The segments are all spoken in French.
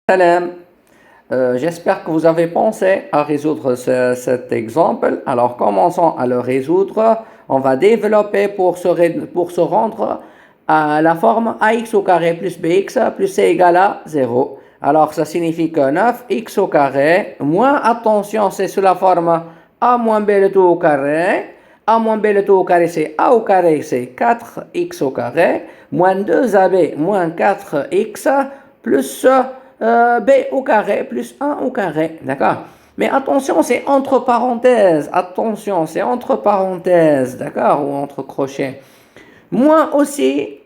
Salam. J'espère que vous avez pensé à résoudre cet exemple. Alors, commençons à le résoudre. On va développer pour se rendre à la forme ax au carré plus bx plus c égale à 0. Alors, ça signifie que 9x au carré, moins, attention, c'est sous la forme a moins b le tout au carré. A moins b le tout au carré, c'est a au carré, c'est 4x au carré, moins 2ab moins 4x plus b au carré plus 1 au carré, d'accord? Mais attention, c'est entre parenthèses, attention, c'est entre parenthèses, d'accord? Ou entre crochets. Moins aussi,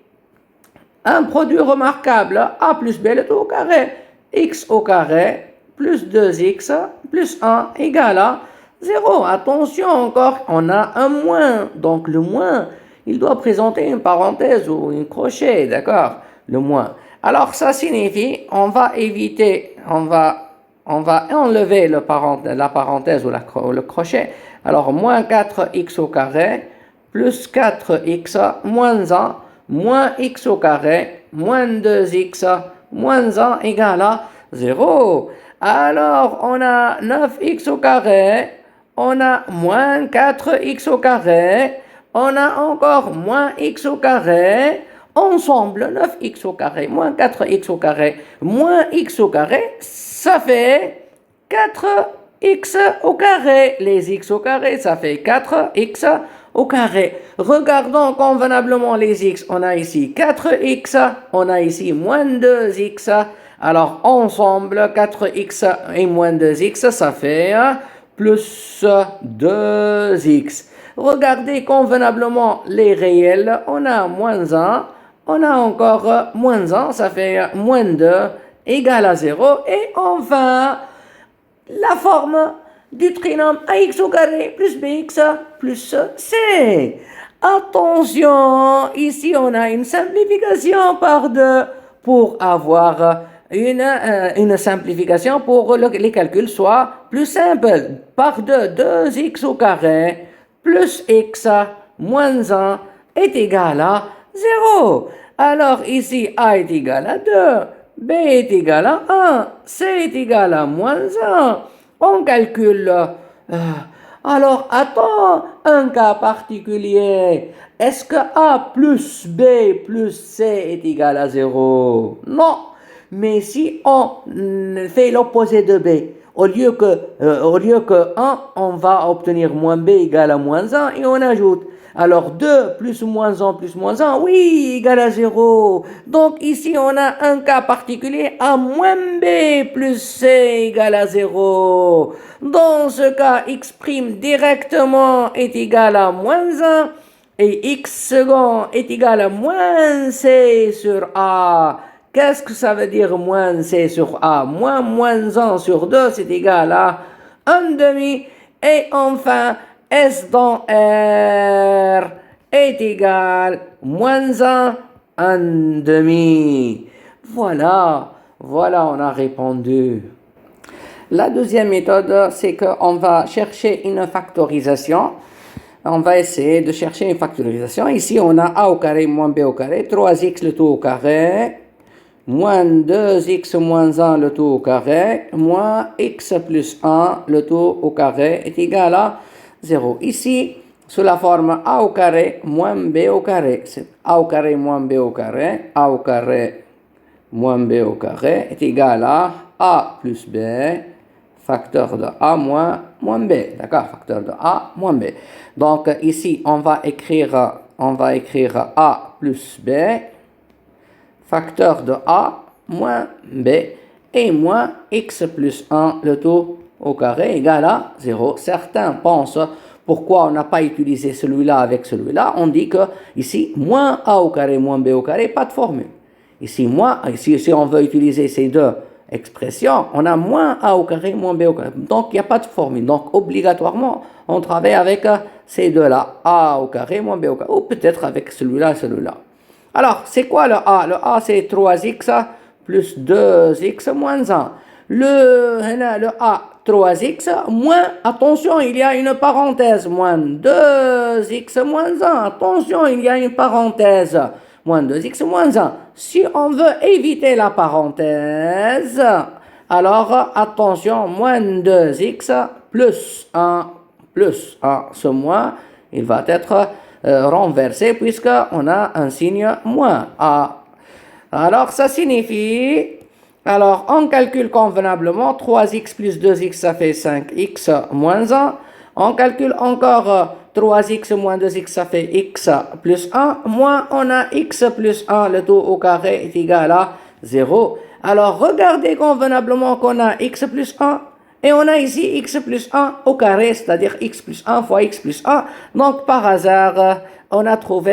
un produit remarquable, a plus b le tout au carré, x au carré plus 2x plus 1 égale à 0. Attention encore, on a un moins, donc le moins, il doit présenter une parenthèse ou un crochet, d'accord? Le moins. Alors ça signifie, on va éviter, on va enlever la parenthèse ou le crochet. Alors moins 4x au carré plus 4x moins 1 moins x au carré moins 2x moins 1 égale à 0. Alors on a 9x au carré, on a moins 4x au carré, on a encore moins x au carré. Ensemble, 9x au carré moins 4x au carré moins x au carré, ça fait 4x au carré. Les x au carré, ça fait 4x au carré. Regardons convenablement les x. On a ici 4x, on a ici moins 2x. Alors, ensemble, 4x et moins 2x, ça fait plus 2x. Regardez convenablement les réels. On a moins 1. On a encore moins 1, ça fait moins 2 égale à 0. Et enfin, la forme du trinôme ax au carré plus bx plus c. Attention, ici on a une simplification par 2 pour avoir une simplification pour que les calculs soient plus simples. Par 2, 2x au carré plus x moins 1 est égal à 0. Alors ici, A est égal à 2, B est égal à 1, C est égal à moins 1. On calcule. Alors, attends, un cas particulier. Est-ce que A plus B plus C est égal à 0? Non. Mais si on fait l'opposé de B, au lieu que 1, on va obtenir moins B égale à moins 1 et on ajoute. Alors 2 plus moins 1 plus moins 1, oui, égale à 0. Donc ici, on a un cas particulier, A moins B plus C égale à 0. Dans ce cas, X' directement est égal à moins 1 et X second est égal à moins C sur A. Qu'est-ce que ça veut dire moins C sur A? Moins 1 sur 2, c'est égal à 1 demi. Et enfin, S dans R est égal moins 1 demi. Voilà, on a répondu. La deuxième méthode, c'est qu'on va chercher une factorisation. On va essayer de chercher une factorisation. Ici, on a a au carré moins b au carré, 3x le tout au carré, moins 2x moins 1 le tout au carré, moins x plus 1 le tout au carré est égal à 0. Ici, sous la forme a au carré moins b au carré, c'est a au carré moins b au carré, a au carré moins b au carré est égal à a plus b, facteur de a moins b, d'accord, facteur de a moins b. Donc ici, on va écrire a plus b, facteur de a moins b et moins x plus 1 le tout au carré égale à 0. Certains pensent pourquoi on n'a pas utilisé celui-là avec celui-là. On dit que ici, moins a au carré moins b au carré, pas de formule. Ici, si on veut utiliser ces deux expressions, on a moins a au carré moins b au carré. Donc, il n'y a pas de formule. Donc, obligatoirement, on travaille avec ces deux-là, a au carré moins b au carré, ou peut-être avec celui-là et celui-là. Alors, c'est quoi le a? Le a, c'est 3x plus 2x moins 1. Le a, 3x moins, attention, il y a une parenthèse, moins 2x moins 1. Attention, il y a une parenthèse. moins 2x moins 1. Si on veut éviter la parenthèse, alors attention, moins 2x plus 1 plus 1, ce moins, il va être renversé puisqu'on a un signe moins a. Alors ça signifie, alors on calcule convenablement 3x plus 2x ça fait 5x moins 1. On calcule encore 3x moins 2x ça fait x plus 1. Moins on a x plus 1, le tout au carré est égal à 0. Alors regardez convenablement qu'on a x plus 1. Et on a ici x plus 1 au carré, c'est-à-dire x plus 1 fois x plus 1. Donc par hasard, on a trouvé